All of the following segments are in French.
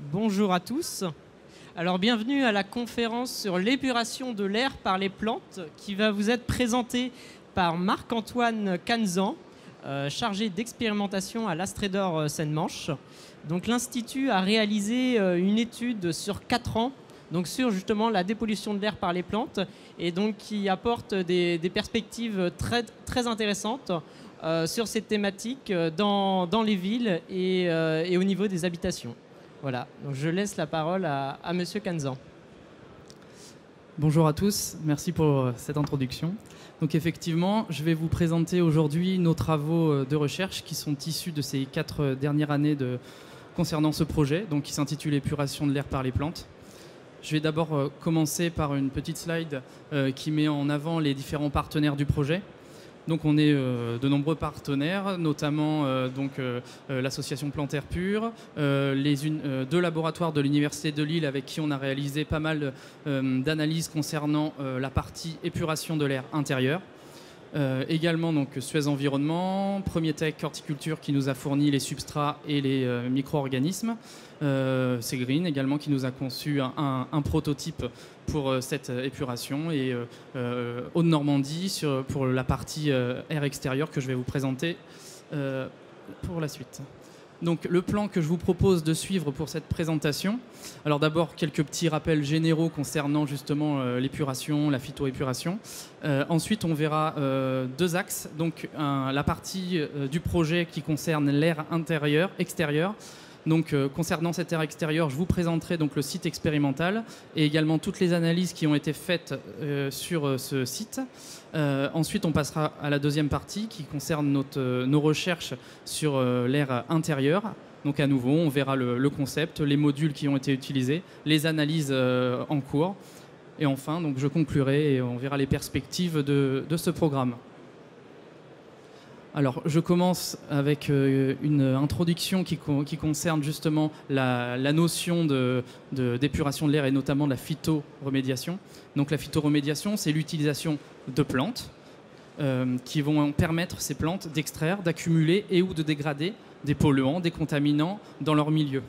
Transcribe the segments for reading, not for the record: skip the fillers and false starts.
Bonjour à tous. Alors bienvenue à la conférence sur l'épuration de l'air par les plantes qui va vous être présentée par Marc-Antoine Canzan, chargé d'expérimentation à l'Astrédor Seine-Manche. Donc l'Institut a réalisé une étude sur 4 ans donc sur justement la dépollution de l'air par les plantes et donc qui apporte des perspectives très intéressantes sur cette thématique dans les villes et au niveau des habitations. Voilà, donc je laisse la parole à Monsieur Canzan. Bonjour à tous, merci pour cette introduction. Donc effectivement, je vais vous présenter aujourd'hui nos travaux de recherche qui sont issus de ces 4 dernières années concernant ce projet, donc qui s'intitule Épuration de l'air par les plantes. Je vais d'abord commencer par une petite slide qui met en avant les différents partenaires du projet. Donc on est de nombreux partenaires, notamment l'association Plantaire Pure, 2 laboratoires de l'Université de Lille avec qui on a réalisé pas mal d'analyses concernant la partie épuration de l'air intérieur. Également donc Suez Environnement, Premier Tech Horticulture qui nous a fourni les substrats et les micro-organismes. C'est Green également qui nous a conçu un prototype pour cette épuration et Haute-Normandie pour la partie air extérieur que je vais vous présenter pour la suite. Donc le plan que je vous propose de suivre pour cette présentation, alors d'abord quelques petits rappels généraux concernant justement l'épuration, la phytoépuration. Ensuite on verra 2 axes, donc la partie du projet qui concerne l'air extérieur. Donc concernant cet air extérieur, je vous présenterai donc le site expérimental et également toutes les analyses qui ont été faites sur ce site. Ensuite, on passera à la deuxième partie qui concerne nos recherches sur l'air intérieur. Donc à nouveau, on verra le concept, les modules qui ont été utilisés, les analyses en cours. Et enfin, donc, je conclurai et on verra les perspectives de ce programme. Alors, je commence avec une introduction qui concerne justement la notion d'épuration de l'air et notamment de la phytoremédiation. Donc, la phytoremédiation, c'est l'utilisation de plantes qui vont permettre ces plantes d'extraire, d'accumuler et ou de dégrader des polluants, des contaminants dans leur milieu.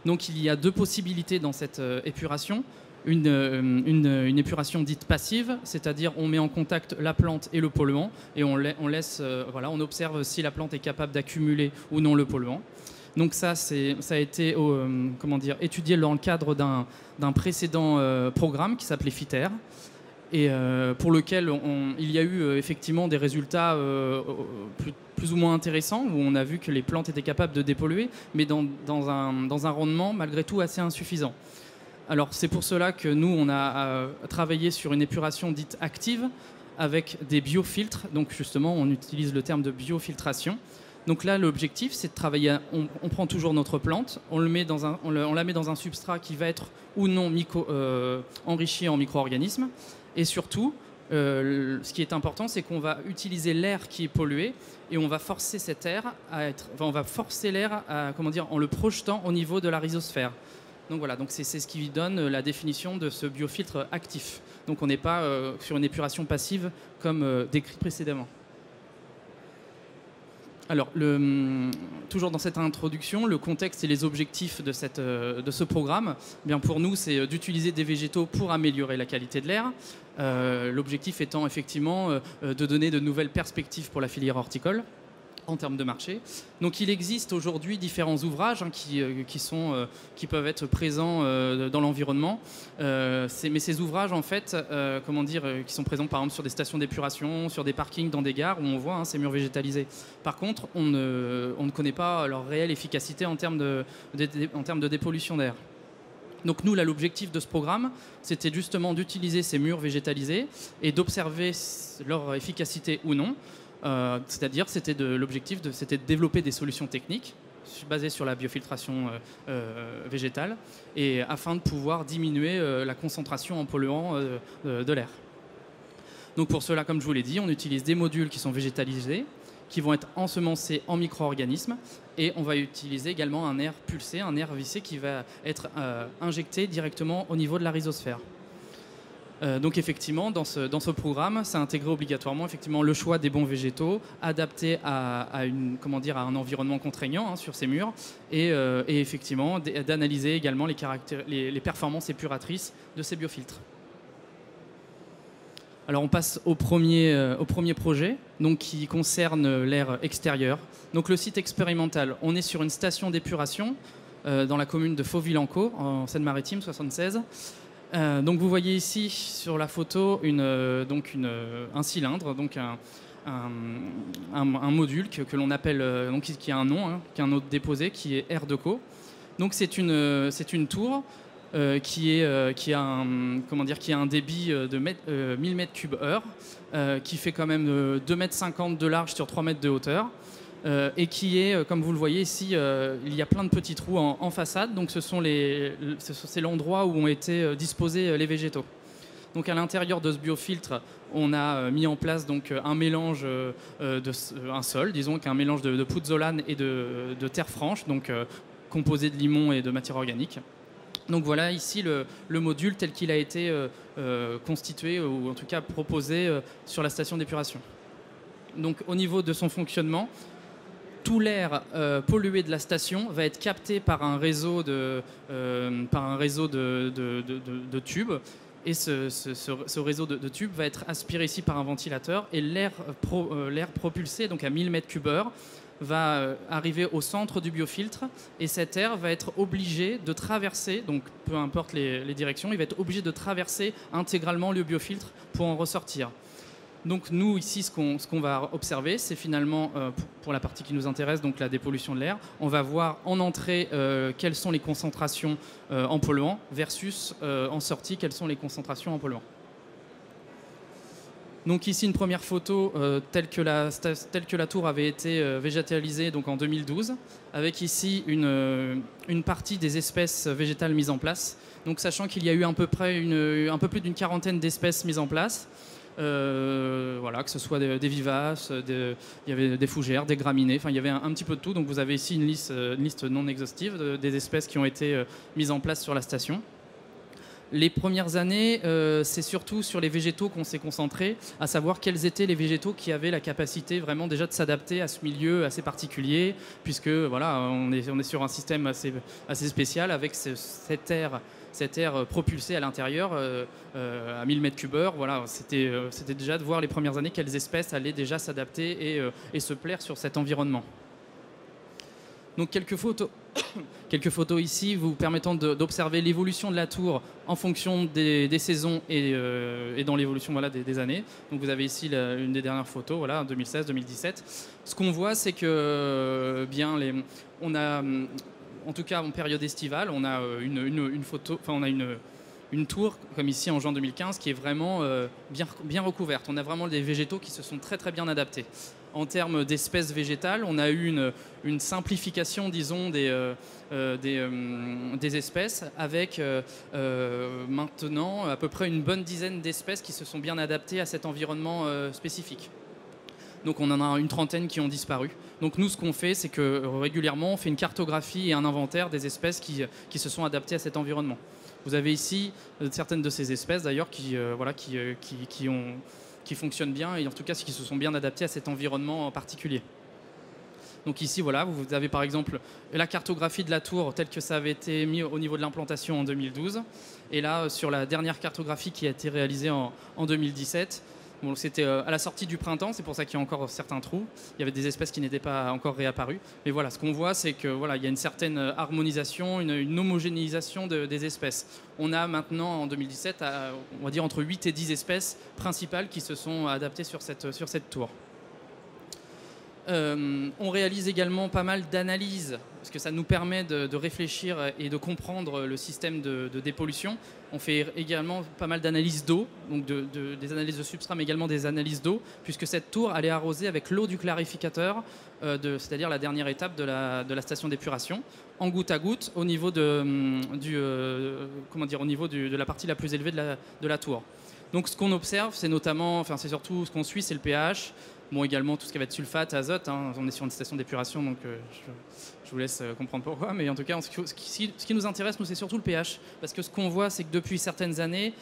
Donc, il y a 2 possibilités dans cette épuration. Une épuration dite passive, c'est-à-dire on met en contact la plante et le polluant et on observe si la plante est capable d'accumuler ou non le polluant. Donc ça a été étudié dans le cadre d'un précédent programme qui s'appelait FITER et pour lequel il y a eu effectivement des résultats plus ou moins intéressants où on a vu que les plantes étaient capables de dépolluer, mais dans un rendement malgré tout assez insuffisant. Alors c'est pour cela que nous, on a travaillé sur une épuration dite active avec des biofiltres. Donc justement, on utilise le terme de biofiltration. Donc là, l'objectif, c'est de travailler, on prend toujours notre plante, on la met dans un substrat qui va être ou non enrichi en micro-organismes. Et surtout, ce qui est important, c'est qu'on va utiliser l'air qui est pollué et on va forcer cet air en le projetant au niveau de la rhizosphère. Donc voilà, donc c'est ce qui donne la définition de ce biofiltre actif. Donc on n'est pas sur une épuration passive comme décrit précédemment. Alors, toujours dans cette introduction, le contexte et les objectifs de ce programme, bien pour nous, c'est d'utiliser des végétaux pour améliorer la qualité de l'air. L'objectif étant effectivement de donner de nouvelles perspectives pour la filière horticole en termes de marché. Donc il existe aujourd'hui différents ouvrages qui peuvent être présents dans l'environnement. Mais ces ouvrages, en fait, qui sont présents par exemple sur des stations d'épuration, sur des parkings, dans des gares où on voit ces murs végétalisés. Par contre, on ne connaît pas leur réelle efficacité en termes de dépollution d'air. Donc nous, là, l'objectif de ce programme, c'était justement d'utiliser ces murs végétalisés et d'observer leur efficacité ou non. C'est-à-dire, l'objectif, c'était de développer des solutions techniques basées sur la biofiltration végétale et afin de pouvoir diminuer la concentration en polluants de l'air. Donc pour cela, comme je vous l'ai dit, on utilise des modules qui sont végétalisés, qui vont être ensemencés en micro-organismes et on va utiliser également un air pulsé, un air vissé qui va être injecté directement au niveau de la rhizosphère. Donc effectivement, dans ce programme, ça intégrait obligatoirement effectivement le choix des bons végétaux, adaptés à un environnement contraignant sur ces murs, et effectivement d'analyser également les performances épuratrices de ces biofiltres. Alors on passe au premier projet, donc, qui concerne l'air extérieur. Donc le site expérimental, on est sur une station d'épuration dans la commune de Fauville-en-Caux, en Seine-Maritime, 76. Donc vous voyez ici sur la photo un cylindre, donc un module que l'on appelle, qui a un nom, qui a un nom déposé, qui est R2CO. Donc c'est une tour qui a un débit de 1000 m3/h, qui fait quand même 2,50 m de large sur 3 mètres de hauteur. Et qui est, comme vous le voyez ici, il y a plein de petits trous en façade, donc c'est l'endroit où ont été disposés les végétaux. Donc à l'intérieur de ce biofiltre, on a mis en place donc un mélange un sol, disons qu'un mélange de pouzzolane et de terre franche, donc composé de limon et de matière organique. Donc voilà ici le module tel qu'il a été constitué, ou en tout cas proposé sur la station d'épuration. Donc au niveau de son fonctionnement, tout l'air pollué de la station va être capté par un réseau de tubes, et ce réseau de tubes va être aspiré ici par un ventilateur, et l'air propulsé donc à 1000 m3/h va arriver au centre du biofiltre, et cet air va être obligé de traverser, donc peu importe les directions, il va être obligé de traverser intégralement le biofiltre pour en ressortir. Donc nous, ici, ce qu'on va observer, c'est finalement, pour la partie qui nous intéresse, donc la dépollution de l'air, on va voir en entrée quelles sont les concentrations en polluants versus en sortie quelles sont les concentrations en polluants. Donc ici, une première photo telle que la tour avait été végétalisée donc en 2012, avec ici une partie des espèces végétales mises en place. Donc sachant qu'il y a eu un peu plus d'une quarantaine d'espèces mises en place. Voilà, que ce soit des vivaces, il y avait des fougères, des graminées, enfin il y avait un petit peu de tout. Donc vous avez ici une liste non exhaustive des espèces qui ont été mises en place sur la station. Les premières années, c'est surtout sur les végétaux qu'on s'est concentré, à savoir quels étaient les végétaux qui avaient la capacité vraiment déjà de s'adapter à ce milieu assez particulier, puisque voilà, on est sur un système assez spécial avec cet air propulsé à l'intérieur à 1000 m3/h. Voilà, c'était déjà de voir les premières années quelles espèces allaient déjà s'adapter et se plaire sur cet environnement. Donc quelques photos ici vous permettant d'observer l'évolution de la tour en fonction des saisons et dans l'évolution des années. Donc vous avez ici une des dernières photos, voilà, 2016-2017. Ce qu'on voit, c'est que on a, en tout cas en période estivale, on a une tour, comme ici en juin 2015, qui est vraiment bien recouverte. On a vraiment des végétaux qui se sont très très bien adaptés. En termes d'espèces végétales, on a eu une simplification, disons, des espèces, avec maintenant à peu près une bonne dizaine d'espèces qui se sont bien adaptées à cet environnement spécifique. Donc on en a une trentaine qui ont disparu. Donc nous, ce qu'on fait, c'est que régulièrement, on fait une cartographie et un inventaire des espèces qui se sont adaptées à cet environnement. Vous avez ici certaines de ces espèces, d'ailleurs, qui fonctionnent bien, et en tout cas qui se sont bien adaptés à cet environnement en particulier. Donc ici, voilà, vous avez par exemple la cartographie de la tour telle que ça avait été mis au niveau de l'implantation en 2012. Et là, sur la dernière cartographie qui a été réalisée en 2017, bon, c'était à la sortie du printemps, c'est pour ça qu'il y a encore certains trous. Il y avait des espèces qui n'étaient pas encore réapparues. Mais voilà, ce qu'on voit, c'est que voilà, il y a une certaine harmonisation, une homogénéisation des espèces. On a maintenant, en 2017, on va dire entre 8 et 10 espèces principales qui se sont adaptées sur cette tour. On réalise également pas mal d'analyses, parce que ça nous permet de réfléchir et de comprendre le système de dépollution. On fait également pas mal d'analyses d'eau, donc des analyses de substrat, mais également des analyses d'eau, puisque cette tour, elle est arrosée avec l'eau du clarificateur, c'est-à-dire la dernière étape de la station d'épuration, en goutte à goutte, au niveau de la partie la plus élevée de la tour. Donc ce qu'on observe, c'est surtout ce qu'on suit, c'est le pH. Bon, également tout ce qui va être sulfate, azote, hein. On est sur une station d'épuration, donc je vous laisse comprendre pourquoi. Mais en tout cas, ce qui nous intéresse, nous, c'est surtout le pH. Parce que ce qu'on voit, c'est que depuis certaines années,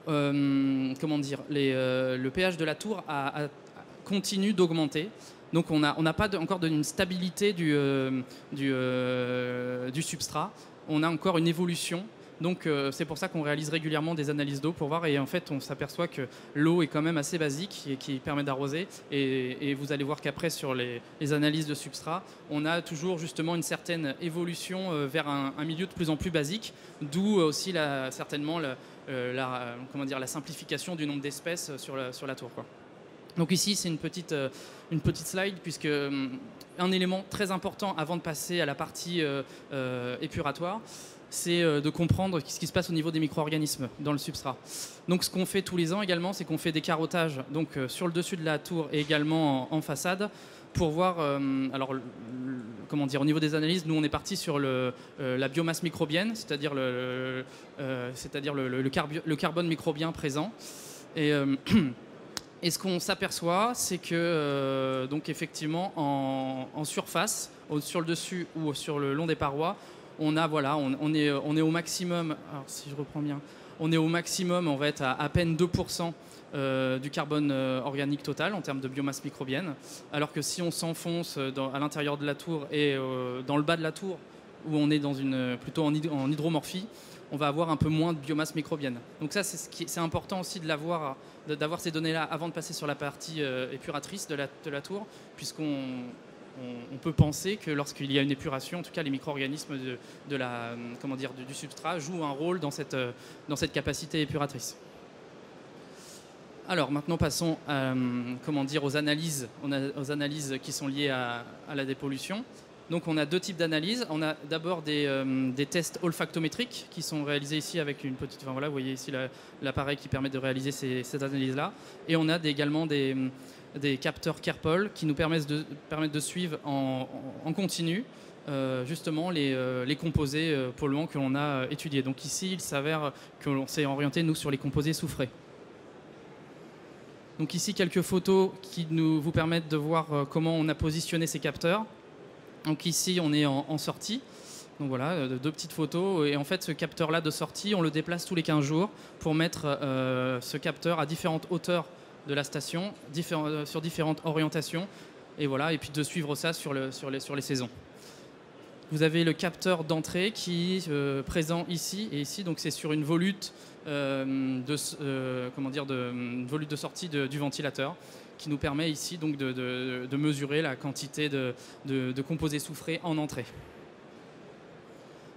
comment dire, le pH de la tour continue d'augmenter. Donc on n'a pas encore une stabilité du substrat, on a encore une évolution. Donc c'est pour ça qu'on réalise régulièrement des analyses d'eau pour voir, et en fait on s'aperçoit que l'eau est quand même assez basique et qui permet d'arroser, et vous allez voir qu'après sur les analyses de substrat, on a toujours justement une certaine évolution vers un milieu de plus en plus basique, d'où aussi certainement comment dire, la simplification du nombre d'espèces sur la tour, quoi. Donc ici c'est une petite slide, puisque un élément très important avant de passer à la partie épuratoire, c'est de comprendre ce qui se passe au niveau des micro-organismes dans le substrat. Donc ce qu'on fait tous les ans également, c'est qu'on fait des carottages donc, sur le dessus de la tour et également en façade, pour voir, comment dire, au niveau des analyses, nous on est parti sur la biomasse microbienne, c'est-à-dire le carbone microbien présent. Et ce qu'on s'aperçoit, c'est que donc effectivement en surface, sur le dessus ou sur le long des parois, on est au maximum. Alors si je reprends bien, on est au maximum, on va être à peine 2% du carbone organique total en termes de biomasse microbienne. Alors que si on s'enfonce à l'intérieur de la tour et dans le bas de la tour, où on est plutôt en hydromorphie, on va avoir un peu moins de biomasse microbienne. Donc ça, c'est important aussi d'avoir ces données-là avant de passer sur la partie épuratrice de la tour, puisqu'on peut penser que lorsqu'il y a une épuration, en tout cas les micro-organismes du substrat jouent un rôle dans cette capacité épuratrice. Alors maintenant passons aux analyses qui sont liées à la dépollution. Donc on a deux types d'analyses. On a d'abord des tests olfactométriques qui sont réalisés ici avec une petite... Enfin, voilà, vous voyez ici l'appareil qui permet de réaliser ces analyses-là. Et on a également des capteurs Kerpol qui nous permettent de suivre en continu justement les composés polluants que l'on a étudiés. Donc ici, il s'avère que l'on s'est orienté, nous, sur les composés soufrés. Donc ici, quelques photos qui vous permettent de voir comment on a positionné ces capteurs. Donc ici, on est en sortie. Donc voilà, deux petites photos. Et en fait, ce capteur-là de sortie, on le déplace tous les 15 jours pour mettre ce capteur à différentes hauteurs de la station, sur différentes orientations. Et voilà, et puis de suivre ça sur les saisons. Vous avez le capteur d'entrée qui est présent ici et ici. Donc c'est sur une volute de sortie du ventilateur, qui nous permet ici donc de mesurer la quantité de composés soufrés en entrée.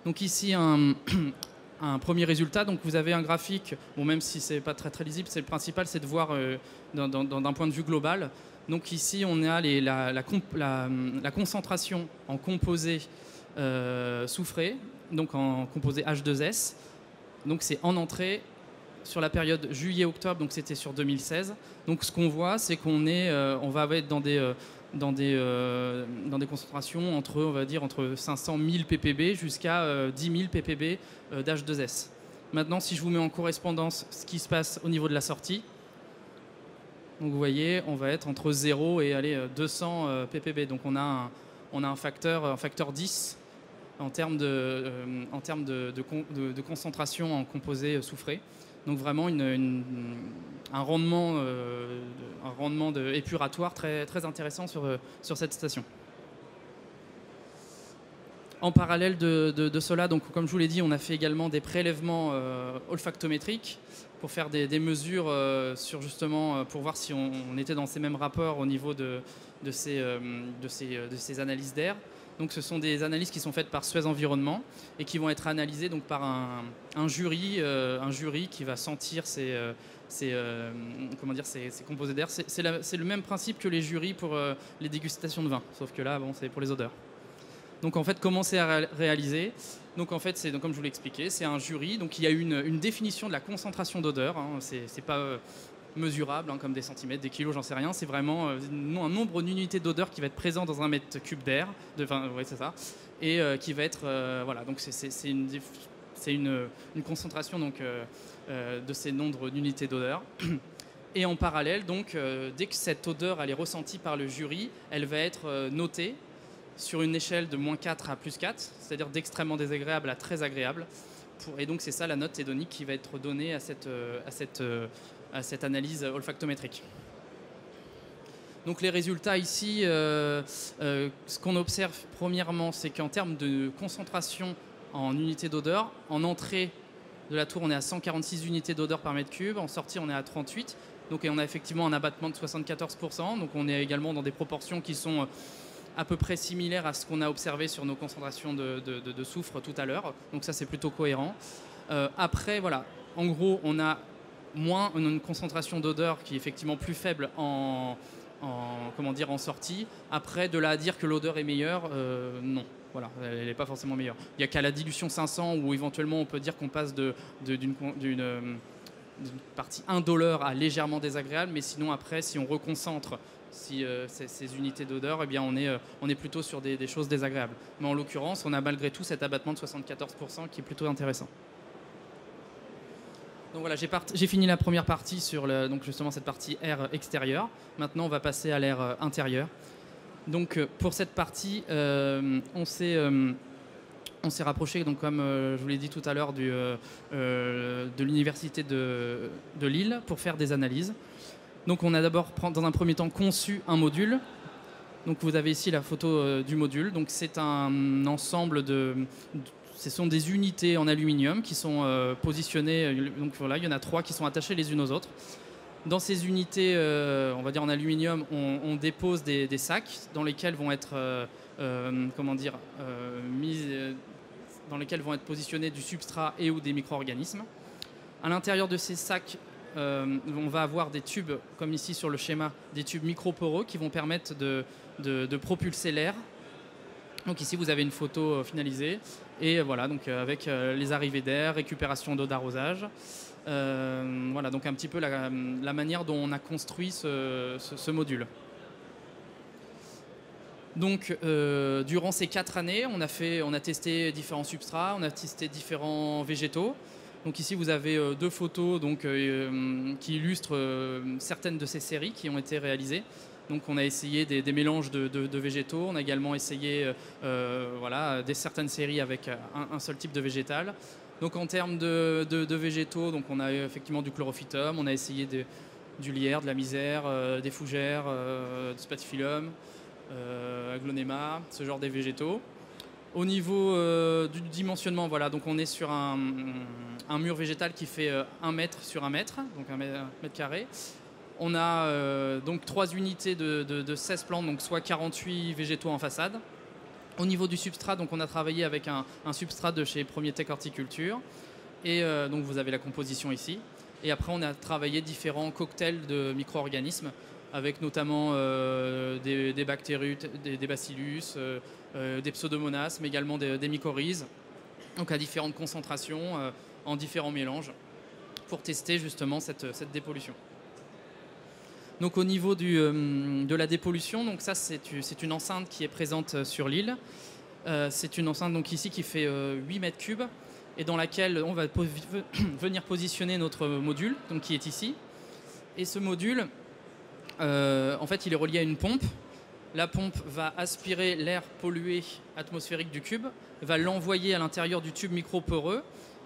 Donc ici un premier résultat. Donc vous avez un graphique, bon, même si c'est pas très très lisible, c'est le principal, c'est de voir d'un point de vue global. Donc ici on a la concentration en composés soufrés, donc en composés H2S. Donc c'est en entrée sur la période juillet-octobre, donc c'était sur 2016. Donc ce qu'on voit, c'est on va être dans des concentrations entre 500 000 ppb jusqu'à 10 000 ppb d'H2S. Maintenant, si je vous mets en correspondance ce qui se passe au niveau de la sortie, donc vous voyez, on va être entre 0 et 200 ppb. Donc on a un facteur 10 en termes de concentration en composés soufrés. Donc vraiment un rendement épuratoire très, très intéressant sur cette station. En parallèle de cela, donc, comme je vous l'ai dit, on a fait également des prélèvements olfactométriques pour faire des mesures pour voir si on était dans ces mêmes rapports au niveau de ces analyses d'air. Donc ce sont des analyses qui sont faites par Suez Environnement et qui vont être analysées donc par un jury qui va sentir ces composés d'air. C'est le même principe que les jurys pour les dégustations de vin, sauf que là, bon, c'est pour les odeurs. Donc en fait, comment c'est réalisé? Donc en fait, comme je vous l'ai expliqué, c'est un jury. Donc il y a une définition de la concentration d'odeur. Hein, c'est pas mesurable, hein, comme des centimètres, des kilos, j'en sais rien. C'est vraiment un nombre d'unités d'odeur qui va être présent dans un mètre cube d'air. Ouais, c'est ça. Et qui va être voilà. Donc c'est une concentration donc de ces nombres d'unités d'odeur. Et en parallèle, donc dès que cette odeur elle est ressentie par le jury, elle va être notée sur une échelle de -4 à +4, c'est-à-dire d'extrêmement désagréable à très agréable, et donc c'est ça la note hédonique qui va être donnée à cette analyse olfactométrique. Donc les résultats ici, ce qu'on observe premièrement, c'est qu'en termes de concentration en unités d'odeur, en entrée de la tour, on est à 146 unités d'odeur par mètre cube, en sortie, on est à 38. Donc, et on a effectivement un abattement de 74%. Donc on est également dans des proportions qui sont à peu près similaires à ce qu'on a observé sur nos concentrations de soufre tout à l'heure. Donc ça, c'est plutôt cohérent. Après, voilà, en gros, on a une concentration d'odeur qui est effectivement plus faible en sortie. Après, de là à dire que l'odeur est meilleure, non. Voilà, elle n'est pas forcément meilleure. Il n'y a qu'à la dilution 500 où éventuellement on peut dire qu'on passe d'une partie indolore à légèrement désagréable, mais sinon après, si on reconcentre ces unités d'odeur, eh bien on est plutôt sur des choses désagréables. Mais en l'occurrence, on a malgré tout cet abattement de 74% qui est plutôt intéressant. Donc voilà, j'ai fini la première partie sur donc justement cette partie air extérieur. Maintenant, on va passer à l'air intérieur. Donc pour cette partie, on s'est rapproché, donc, comme je vous l'ai dit tout à l'heure, de l'université de Lille pour faire des analyses. Donc on a d'abord, dans un premier temps, conçu un module. Donc vous avez ici la photo du module. Donc c'est un ensemble ce sont des unités en aluminium qui sont positionnées. Donc voilà, il y en a 3 qui sont attachées les unes aux autres. Dans ces unités, on va dire en aluminium, on dépose des sacs dans lesquels vont être dans lesquels vont être positionnés du substrat et ou des micro-organismes. À l'intérieur de ces sacs, on va avoir des tubes, comme ici sur le schéma, des tubes microporeux qui vont permettre de propulser l'air. Donc ici, vous avez une photo finalisée. Et voilà, donc avec les arrivées d'air, récupération d'eau d'arrosage. Voilà, donc un petit peu la manière dont on a construit ce module. Donc, durant ces 4 années, on a testé différents substrats, on a testé différents végétaux. Donc ici, vous avez 2 photos donc, qui illustrent certaines de ces séries qui ont été réalisées. Donc on a essayé des mélanges de végétaux, on a également essayé certaines séries avec un seul type de végétal. Donc en termes de végétaux, donc on a effectivement du chlorophytum, on a essayé du lierre, de la misère, des fougères, du spathiphyllum, aglaonema, ce genre de végétaux. Au niveau du dimensionnement, voilà, donc on est sur un mur végétal qui fait 1 mètre sur 1 mètre, donc 1 mètre carré. On a donc 3 unités de 16 plantes, donc soit 48 végétaux en façade. Au niveau du substrat, donc on a travaillé avec un substrat de chez Premier Tech Horticulture. Et donc vous avez la composition ici. Et après, on a travaillé différents cocktails de micro-organismes, avec notamment des bactéries, des bacillus, des pseudomonas, mais également des mycorhizes, donc à différentes concentrations, en différents mélanges, pour tester justement cette dépollution. Donc au niveau de la dépollution, donc ça c'est une enceinte qui est présente sur l'île. C'est une enceinte donc ici qui fait 8 mètres cubes et dans laquelle on va venir positionner notre module, donc qui est ici. Et ce module, en fait, il est relié à une pompe. La pompe va aspirer l'air pollué atmosphérique du cube, va l'envoyer à l'intérieur du tube microporeux.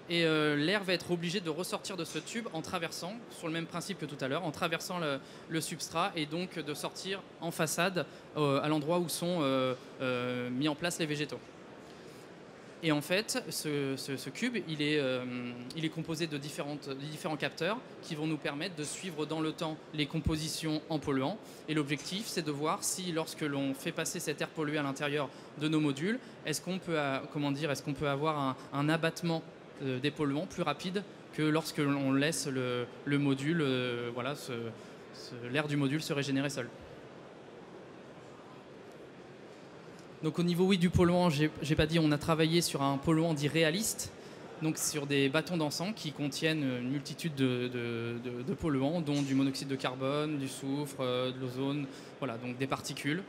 Et l'air va être obligé de ressortir de ce tube en traversant, sur le même principe que tout à l'heure, en traversant le substrat et donc de sortir en façade à l'endroit où sont mis en place les végétaux. Et en fait, ce cube, il est composé de différents capteurs qui vont nous permettre de suivre dans le temps les compositions en polluants. Et l'objectif, c'est de voir si, lorsque l'on fait passer cet air pollué à l'intérieur de nos modules, est-ce qu'on peut avoir un abattement des polluants plus rapide que lorsque l'on laisse le module, l'air du module se régénérer seul. Donc au niveau du polluant, j'ai pas dit, on a travaillé sur un polluant dit réaliste, donc sur des bâtons d'encens qui contiennent une multitude de polluants, dont du monoxyde de carbone, du soufre, de l'ozone, voilà, donc des particules.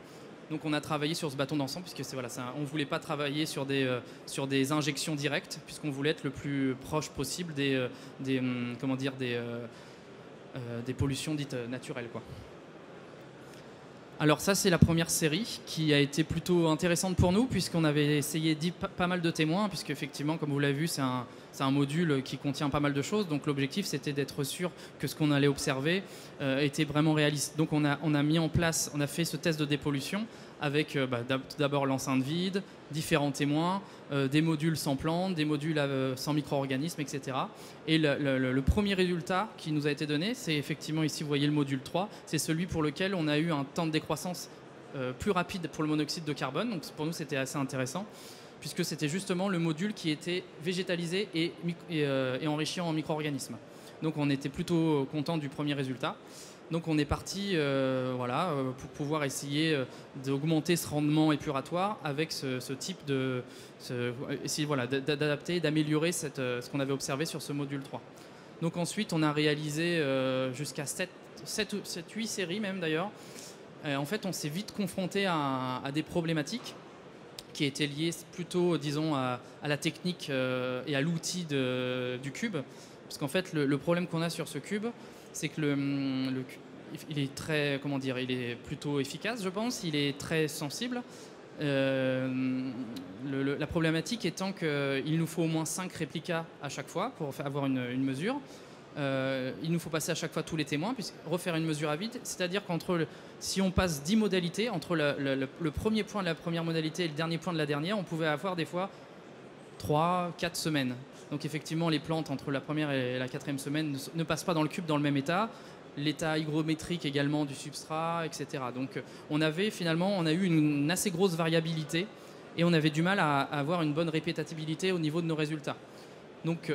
Donc on a travaillé sur ce bâton d'encens puisque on ne voulait pas travailler sur des injections directes puisqu'on voulait être le plus proche possible des pollutions dites naturelles, quoi. Alors ça, c'est la première série qui a été plutôt intéressante pour nous puisqu'on avait essayé pas mal de témoins, puisque effectivement, comme vous l'avez vu, c'est un module qui contient pas mal de choses. Donc l'objectif, c'était d'être sûr que ce qu'on allait observer était vraiment réaliste. Donc on a mis en place, on a fait ce test de dépollution avec d'abord l'enceinte vide, différents témoins, des modules sans plantes, des modules sans micro-organismes, etc. Et le premier résultat qui nous a été donné, c'est effectivement ici, vous voyez le module 3, c'est celui pour lequel on a eu un temps de décroissance plus rapide pour le monoxyde de carbone. Donc pour nous, c'était assez intéressant, puisque c'était justement le module qui était végétalisé et enrichi en micro-organismes. Donc on était plutôt content du premier résultat. Donc on est parti pour pouvoir essayer d'augmenter ce rendement épuratoire avec ce type de... essayer d'adapter, d'améliorer ce qu'on avait observé sur ce module 3. Donc ensuite on a réalisé jusqu'à 7-8 séries même d'ailleurs. En fait on s'est vite confronté à des problématiques qui étaient liées plutôt, disons, à la technique et à l'outil du cube. Parce qu'en fait le problème qu'on a sur ce cube, c'est que il est très, comment dire, il est plutôt efficace, je pense. Il est très sensible. La problématique étant qu'il nous faut au moins 5 réplicas à chaque fois pour avoir une mesure. Il nous faut passer à chaque fois tous les témoins, refaire une mesure à vide. C'est-à-dire si on passe 10 modalités, entre le premier point de la première modalité et le dernier point de la dernière, on pouvait avoir des fois 3-4 semaines. Donc effectivement, les plantes entre la première et la quatrième semaine ne passent pas dans le cube dans le même état. L'état hygrométrique également du substrat, etc. Donc on a eu une assez grosse variabilité et on avait du mal à avoir une bonne répétabilité au niveau de nos résultats. Donc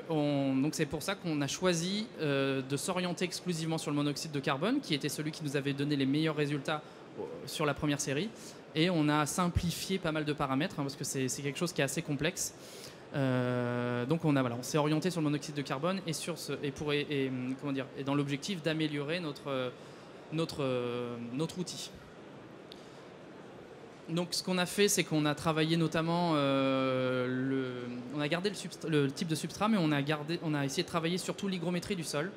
c'est pour ça qu'on a choisi de s'orienter exclusivement sur le monoxyde de carbone, qui était celui qui nous avait donné les meilleurs résultats sur la première série. Et on a simplifié pas mal de paramètres, parce que c'est quelque chose qui est assez complexe. Donc on s'est orienté sur le monoxyde de carbone et dans l'objectif d'améliorer notre outil. Donc ce qu'on a fait, c'est qu'on a travaillé notamment on a gardé le type de substrat, mais on a essayé de travailler surtout l'hygrométrie du sol,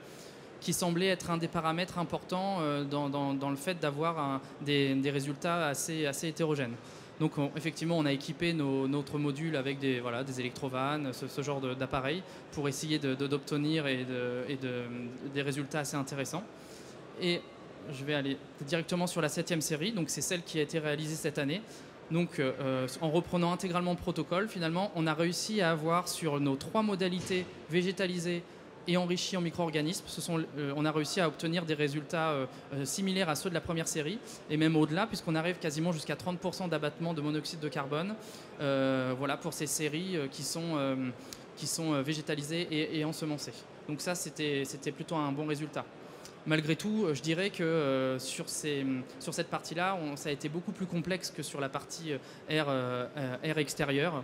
qui semblait être un des paramètres importants dans le fait d'avoir des résultats assez hétérogènes. Donc effectivement, on a équipé notre module avec des électrovannes, ce genre d'appareils, pour essayer d'obtenir des résultats assez intéressants. Et je vais aller directement sur la 7e série, donc c'est celle qui a été réalisée cette année. Donc en reprenant intégralement le protocole, finalement, on a réussi à avoir sur nos 3 modalités végétalisées et enrichies en micro-organismes, on a réussi à obtenir des résultats similaires à ceux de la première série, et même au-delà, puisqu'on arrive quasiment jusqu'à 30% d'abattement de monoxyde de carbone pour ces séries qui sont végétalisées et ensemencées. Donc ça, c'était plutôt un bon résultat. Malgré tout, je dirais que sur cette partie-là, ça a été beaucoup plus complexe que sur la partie air extérieur,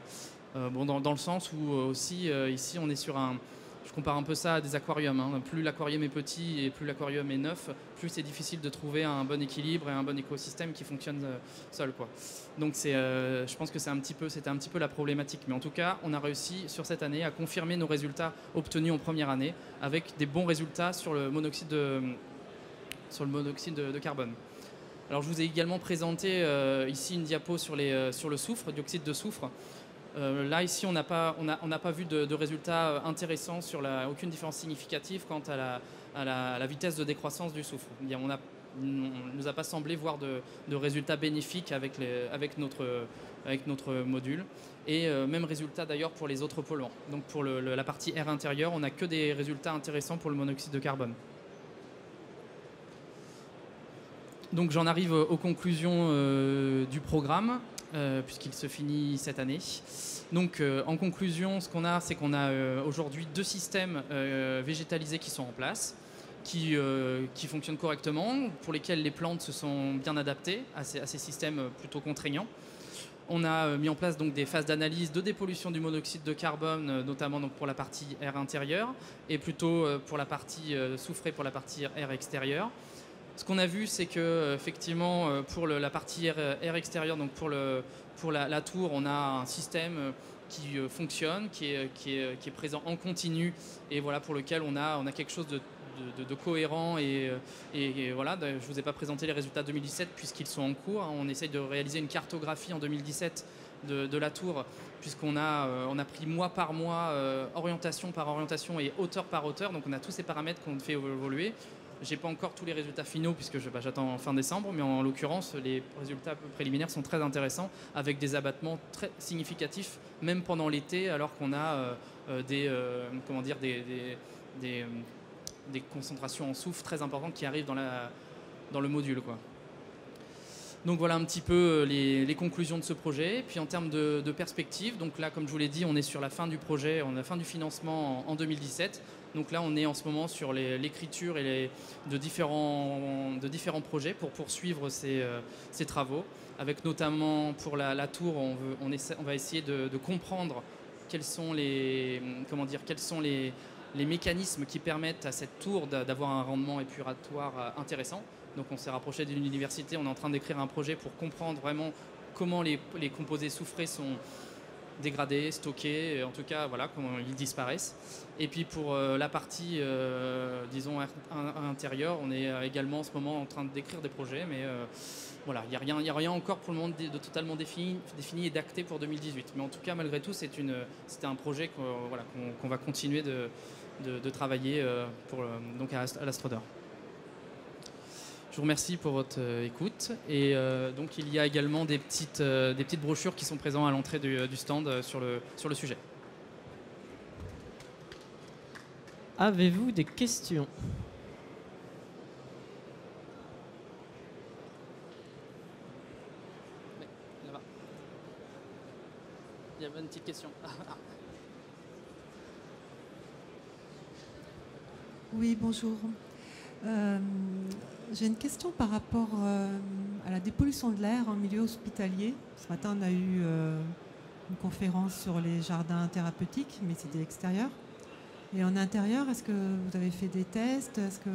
dans le sens où aussi, ici, on est sur je compare un peu ça à des aquariums. Plus l'aquarium est petit et plus l'aquarium est neuf, plus c'est difficile de trouver un bon équilibre et un bon écosystème qui fonctionne seul, quoi. Donc je pense que c'était un petit peu la problématique. Mais en tout cas, on a réussi sur cette année à confirmer nos résultats obtenus en première année avec des bons résultats sur le monoxyde de carbone. Alors je vous ai également présenté ici une diapo sur le soufre, dioxyde de soufre. Là, ici, on n'a pas vu de résultats intéressants aucune différence significative quant à la vitesse de décroissance du soufre. On ne nous a pas semblé voir de résultats bénéfiques avec notre module. Et même résultat d'ailleurs pour les autres polluants. Donc pour la partie air intérieur, on n'a que des résultats intéressants pour le monoxyde de carbone. Donc j'en arrive aux conclusions du programme. Puisqu'il se finit cette année. Donc en conclusion, ce qu'on a, c'est qu'on a aujourd'hui 2 systèmes végétalisés qui sont en place, qui fonctionnent correctement, pour lesquels les plantes se sont bien adaptées à ces systèmes plutôt contraignants. On a mis en place donc des phases d'analyse de dépollution du monoxyde de carbone, notamment donc pour la partie air intérieur et plutôt pour la partie soufrée pour la partie air extérieur. Ce qu'on a vu, c'est que effectivement, pour la partie air extérieur, donc pour la tour, on a un système qui fonctionne, qui est présent en continu, et voilà, pour lequel on a quelque chose de cohérent et voilà. Je ne vous ai pas présenté les résultats 2017 puisqu'ils sont en cours. On essaye de réaliser une cartographie en 2017 de la tour, puisqu'on a pris mois par mois, orientation par orientation et hauteur par hauteur. Donc on a tous ces paramètres qu'on fait évoluer. J'ai pas encore tous les résultats finaux puisque j'attends fin décembre, mais en l'occurrence, les résultats préliminaires sont très intéressants avec des abattements très significatifs, même pendant l'été, alors qu'on a des concentrations en soufre très importantes qui arrivent dans le module, quoi. Donc voilà un petit peu les conclusions de ce projet. Et puis en termes de perspective, donc là, comme je vous l'ai dit, on est sur la fin du projet, on a la fin du financement en 2017. Donc là, on est en ce moment sur l'écriture de différents projets pour poursuivre ces travaux. Avec notamment pour la tour, on va essayer de comprendre quels sont les mécanismes qui permettent à cette tour d'avoir un rendement épuratoire intéressant. Donc on s'est rapproché d'une université, on est en train d'écrire un projet pour comprendre vraiment comment les composés soufrés sont dégradés, stockés, en tout cas voilà, comment ils disparaissent. Et puis pour la partie disons intérieure, on est également en ce moment en train d'écrire des projets, mais voilà, il n'y a rien encore pour le moment de totalement défini et d'acté pour 2018. Mais en tout cas, malgré tout, c'était un projet qu'on va continuer de travailler donc à l'Astrodor. Je vous remercie pour votre écoute. Et donc, il y a également des petites brochures qui sont présentes à l'entrée du stand sur le sujet. Avez-vous des questions ? Là-bas. Il y avait une petite question. Oui, bonjour. J'ai une question par rapport à la dépollution de l'air en milieu hospitalier. Ce matin, on a eu une conférence sur les jardins thérapeutiques, mais c'était extérieur. Et en intérieur, est-ce que vous avez fait des tests ? Est-ce qu'il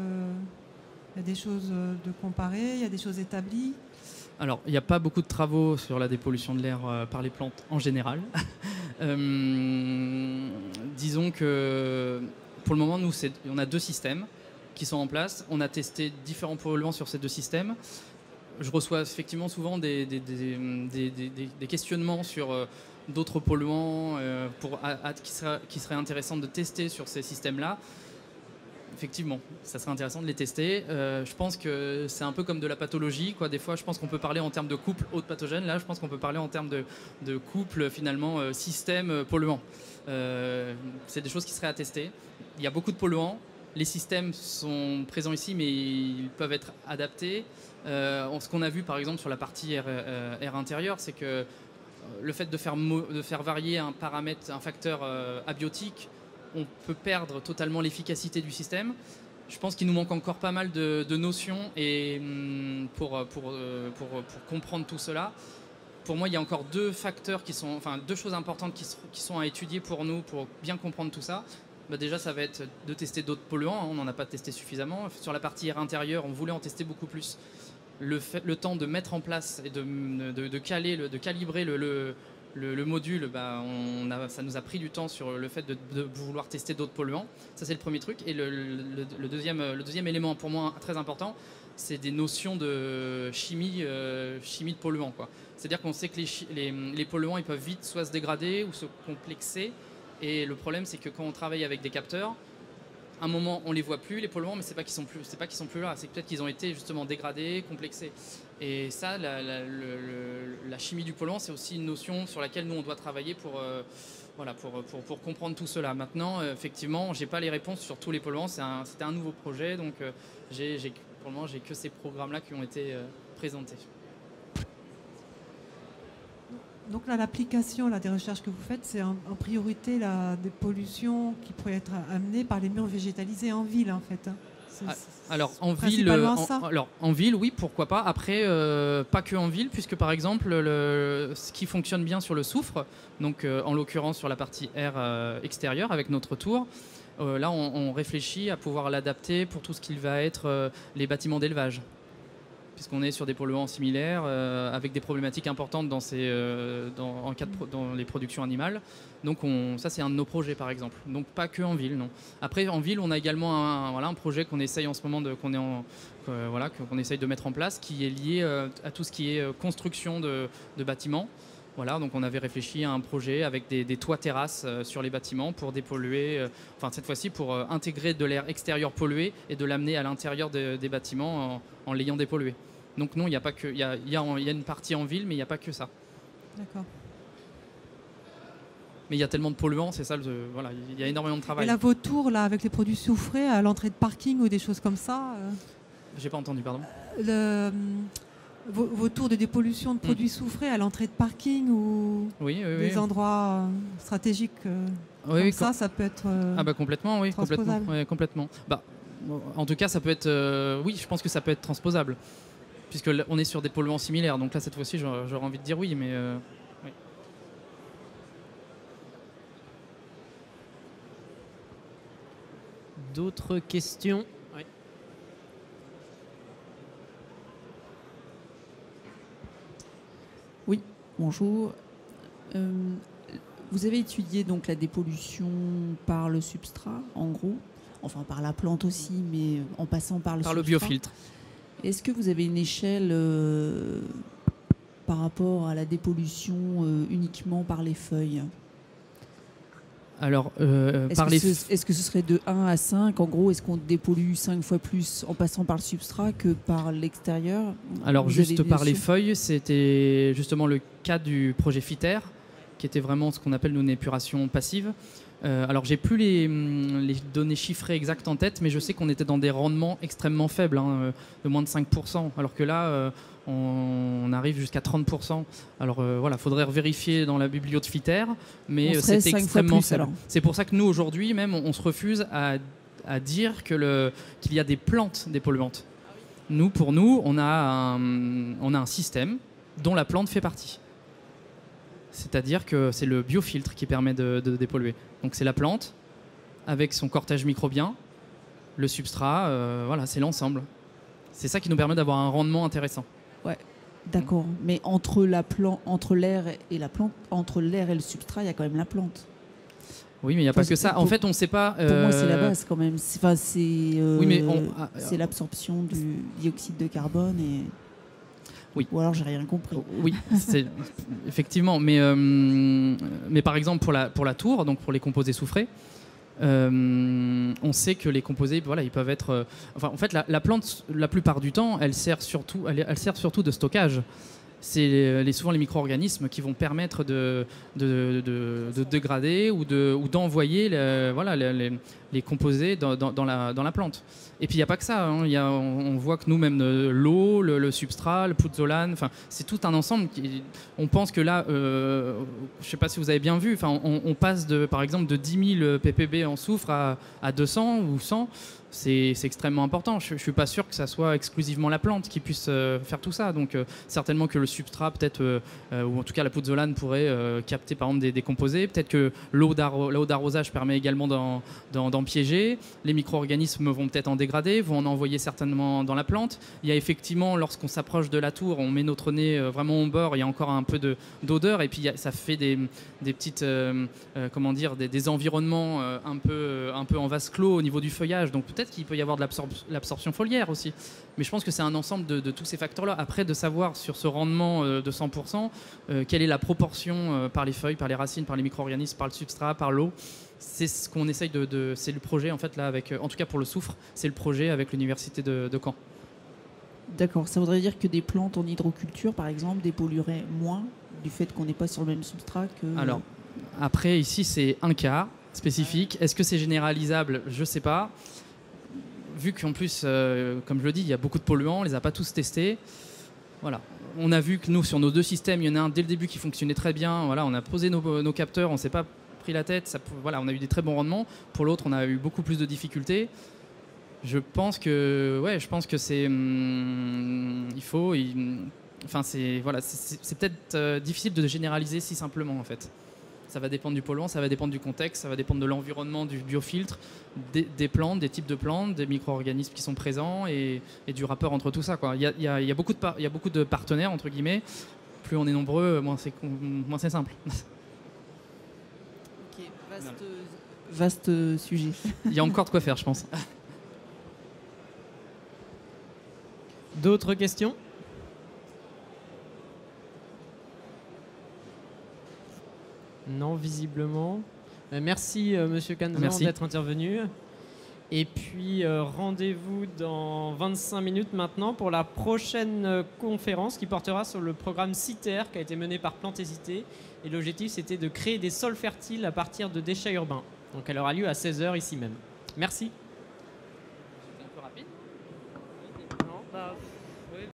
y a des choses de comparées ? Il y a des choses établies ? Alors, il n'y a pas beaucoup de travaux sur la dépollution de l'air par les plantes en général. Disons que pour le moment, on a 2 systèmes qui sont en place. On a testé différents polluants sur ces 2 systèmes. Je reçois effectivement souvent des questionnements sur d'autres polluants qui seraient intéressants de tester sur ces systèmes-là. Effectivement, ça serait intéressant de les tester. Je pense que c'est un peu comme de la pathologie, quoi. Des fois, je pense qu'on peut parler en termes de couple hôte pathogène. Là, je pense qu'on peut parler en termes de couple, finalement, système polluant. C'est des choses qui seraient à tester. Il y a beaucoup de polluants. Les systèmes sont présents ici, mais ils peuvent être adaptés. Ce qu'on a vu, par exemple, sur la partie air intérieur, c'est que le fait de faire varier un paramètre, un facteur abiotique, on peut perdre totalement l'efficacité du système. Je pense qu'il nous manque encore pas mal de notions et pour comprendre tout cela. Pour moi, il y a encore 2 facteurs deux choses importantes qui sont à étudier pour nous, pour bien comprendre tout ça. Déjà, ça va être de tester d'autres polluants. On n'en a pas testé suffisamment. Sur la partie air intérieur, on voulait en tester beaucoup plus. Le temps de mettre en place et de calibrer le module, ça nous a pris du temps sur le fait de vouloir tester d'autres polluants. Ça, c'est le premier truc. Et le deuxième élément, pour moi, très important, c'est des notions de chimie de polluants, quoi. C'est-à-dire qu'on sait que les polluants, ils peuvent vite soit se dégrader ou se complexer. Et le problème, c'est que quand on travaille avec des capteurs, à un moment, on les voit plus, les polluants, mais c'est pas qu'ils sont plus là, c'est peut-être qu'ils ont été justement dégradés, complexés. Et ça, la chimie du polluant, c'est aussi une notion sur laquelle nous on doit travailler pour comprendre tout cela. Maintenant, effectivement, j'ai pas les réponses sur tous les polluants. C'était un nouveau projet, donc pour le moment, j'ai que ces programmes-là qui ont été présentés. Donc là, l'application des recherches que vous faites, c'est en priorité des pollutions qui pourraient être amenées par les murs végétalisés en ville, en fait. Alors en ville, oui, pourquoi pas. Après, pas que en ville, puisque par exemple, ce qui fonctionne bien sur le soufre, donc en l'occurrence sur la partie air extérieure avec notre tour, là on réfléchit à pouvoir l'adapter pour tout ce qui va être les bâtiments d'élevage. puisqu'on est sur des polluants similaires avec des problématiques importantes dans les productions animales. Donc ça, c'est un de nos projets, par exemple. Donc pas que en ville, non. Après, en ville, on a également un projet qu'on essaye en ce moment, qu'on essaye de mettre en place, qui est lié à tout ce qui est construction de bâtiments. Voilà, donc on avait réfléchi à un projet avec des toits terrasses sur les bâtiments pour dépolluer, cette fois-ci pour intégrer de l'air extérieur pollué et de l'amener à l'intérieur des bâtiments en l'ayant dépollué. Donc non, il n'y a pas que, il y a une partie en ville, mais il n'y a pas que ça. D'accord. Mais il y a tellement de polluants, c'est ça, il y a énormément de travail. Et là, vos tours, là, avec les produits soufrés à l'entrée de parking ou des choses comme ça J'ai pas entendu, pardon. Vos tours de dépollution de produits soufrés à l'entrée de parking ou des endroits stratégiques ça peut être complètement, oui, complètement. En tout cas, ça peut être, je pense que ça peut être transposable, puisque on est sur des polluants similaires. Donc là, cette fois-ci, j'aurais envie de dire oui, mais oui. D'autres questions? Oui, bonjour. Vous avez étudié donc la dépollution par le substrat, en gros, enfin par la plante aussi, mais en passant par le substrat. Par le biofiltre. Est-ce que vous avez une échelle par rapport à la dépollution uniquement par les feuilles? Alors, est-ce que ce serait de 1 à 5? En gros, est-ce qu'on dépollue 5 fois plus en passant par le substrat que par l'extérieur? Alors, juste par les feuilles, c'était justement le cas du projet FITER, qui était vraiment ce qu'on appelle une épuration passive. Alors, j'ai plus les données chiffrées exactes en tête, mais je sais qu'on était dans des rendements extrêmement faibles, de moins de 5%, alors que là, on arrive jusqu'à 30%. Alors il faudrait vérifier dans la biblio de FITER, mais c'est extrêmement faible. C'est pour ça que nous, aujourd'hui, même, on se refuse à dire qu'il y a des plantes dépolluantes. Pour nous, on a un système dont la plante fait partie. C'est-à-dire que c'est le biofiltre qui permet de dépolluer. Donc c'est la plante, avec son cortège microbien, le substrat, c'est l'ensemble. C'est ça qui nous permet d'avoir un rendement intéressant. Ouais, d'accord. Mais entre l'air et la plante, entre l'air et le substrat, il y a quand même la plante. Oui, mais il n'y a pas que ça. En fait, on ne sait pas... Pour moi, c'est la base quand même. C'est l'absorption du dioxyde de carbone et... Oui. Ou alors j'ai rien compris. Oui, effectivement. Mais par exemple, pour la tour, donc pour les composés soufrés, on sait que les composés, ils peuvent être... en fait, la plante, la plupart du temps, elle sert surtout de stockage. C'est souvent les micro-organismes qui vont permettre de dégrader ou d'envoyer les composés dans la plante. Et puis il n'y a pas que ça, on voit que nous, même l'eau, le substrat, le pouzzolane, c'est tout un ensemble. On pense que là, je ne sais pas si vous avez bien vu, on passe par exemple de 10 000 ppb en soufre à 200 ou 100. C'est extrêmement important. Je ne suis pas sûr que ça soit exclusivement la plante qui puisse faire tout ça. Donc certainement que le substrat, peut-être, ou en tout cas la pouzzolane pourrait capter par exemple des composés. Peut-être que l'eau d'arrosage permet également d'en piéger. Les micro-organismes vont peut-être en dégrader, vont en envoyer certainement dans la plante. Il y a effectivement, lorsqu'on s'approche de la tour, on met notre nez vraiment au bord, il y a encore un peu d'odeur. Et puis ça fait des petites, des environnements un peu en vase clos au niveau du feuillage. Donc peut-être qu'il peut y avoir de l'absorption foliaire aussi. Mais je pense que c'est un ensemble de tous ces facteurs-là. Après, de savoir sur ce rendement de 100%, quelle est la proportion par les feuilles, par les racines, par les micro-organismes, par le substrat, par l'eau. C'est ce qu'on essaye c'est le projet, en fait, là, en tout cas pour le soufre, c'est le projet avec l'université de Caen. D'accord. Ça voudrait dire que des plantes en hydroculture, par exemple, dépollueraient moins du fait qu'on n'est pas sur le même substrat que... Alors, après, ici, c'est un cas spécifique. Est-ce que c'est généralisable? Je ne sais pas. Vu qu'en plus, comme je le dis, il y a beaucoup de polluants, on ne les a pas tous testés. Voilà. On a vu que nous, sur nos deux systèmes, il y en a un dès le début qui fonctionnait très bien. Voilà, on a posé nos capteurs, on ne s'est pas pris la tête. On a eu des très bons rendements. Pour l'autre, on a eu beaucoup plus de difficultés. Je pense que c'est... c'est peut-être difficile de généraliser si simplement, en fait. Ça va dépendre du polluant, ça va dépendre du contexte, ça va dépendre de l'environnement, du biofiltre, des plantes, des types de plantes, des micro-organismes qui sont présents et du rapport entre tout ça, quoi. Il y a beaucoup de partenaires, entre guillemets. Plus on est nombreux, moins c'est simple. Ok, vaste sujet. Il y a encore de quoi faire, je pense. D'autres questions? Non, visiblement. Merci, Monsieur Canzan, Merci. d'être intervenu. Et puis, rendez-vous dans 25 minutes maintenant pour la prochaine conférence qui portera sur le programme CITER qui a été mené par Plantésité. Et l'objectif, c'était de créer des sols fertiles à partir de déchets urbains. Donc, elle aura lieu à 16h ici même. Merci. Un peu rapide.